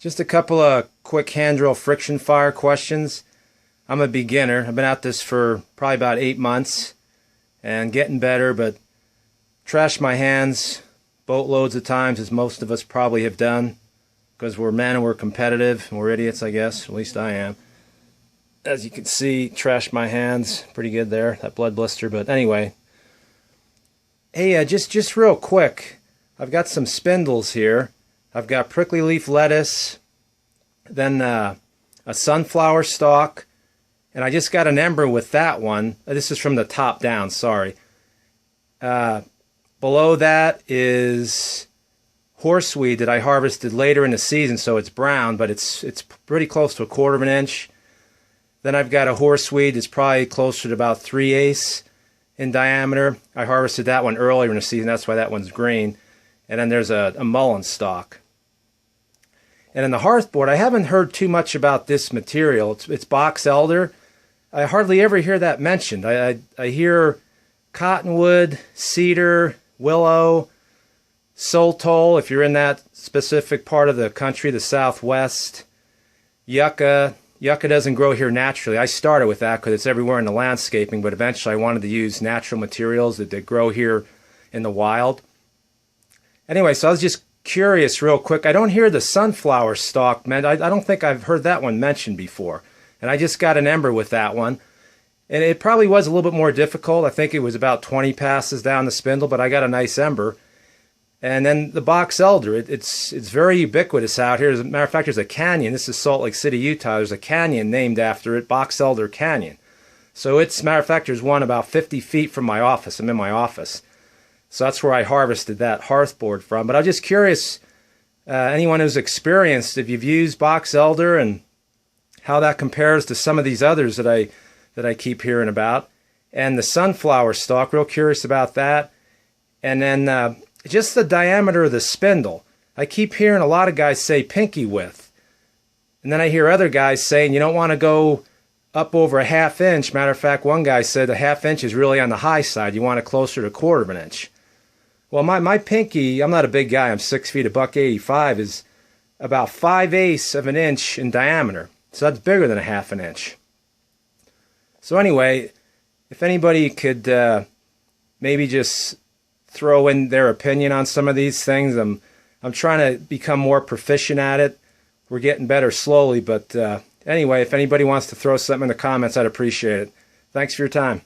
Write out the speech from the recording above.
Just a couple of quick hand drill friction fire questions. I'm a beginner. I've been at this for probably about 8 months and getting better, but trashed my hands boatloads of times, as most of us probably have done, because we're men and we're competitive and we're idiots, I guess. At least I am. As you can see, trashed my hands pretty good there, that blood blister. But anyway, hey, just real quick, I've got some spindles here. I've got prickly leaf lettuce, then a sunflower stalk, and I just got an ember with that one. This is from the top down, sorry. Below that is horseweed that I harvested later in the season, so it's brown, but it's pretty close to 1/4 of an inch. Then I've got a horseweed that's probably closer to about 3/8 in diameter. I harvested that one earlier in the season, that's why that one's green. And then there's a mullein stalk. And in the hearthboard, I haven't heard too much about this material. It's box elder. I hardly ever hear that mentioned. I hear cottonwood, cedar, willow, soltol, if you're in that specific part of the country, the southwest, yucca. Yucca doesn't grow here naturally. I started with that because it's everywhere in the landscaping, but eventually I wanted to use natural materials that grow here in the wild. Anyway, so I was just curious real quick. I don't hear the sunflower stalk, man. I don't think I've heard that one mentioned before. And I just got an ember with that one. And it probably was a little bit more difficult. I think it was about 20 passes down the spindle, but I got a nice ember. And then the box elder, it's very ubiquitous out here. As a matter of fact, there's a canyon. This is Salt Lake City, Utah. There's a canyon named after it, Box Elder Canyon. So it's, matter of fact, there's one about 50 feet from my office. I'm in my office. So that's where I harvested that hearthboard from. But I'm just curious, anyone who's experienced, if you've used box elder and how that compares to some of these others that I keep hearing about. And the sunflower stalk, real curious about that. And then just the diameter of the spindle. I keep hearing a lot of guys say pinky width. And then I hear other guys saying you don't want to go up over a 1/2 inch. Matter of fact, one guy said a 1/2 inch is really on the high side. You want it closer to 1/4 of an inch. Well, my pinky, I'm not a big guy, I'm 6 feet, $185, is about 5/8 of an inch in diameter. So that's bigger than a 1/2 inch. So anyway, if anybody could maybe just throw in their opinion on some of these things. I'm trying to become more proficient at it. We're getting better slowly, but anyway, if anybody wants to throw something in the comments, I'd appreciate it. Thanks for your time.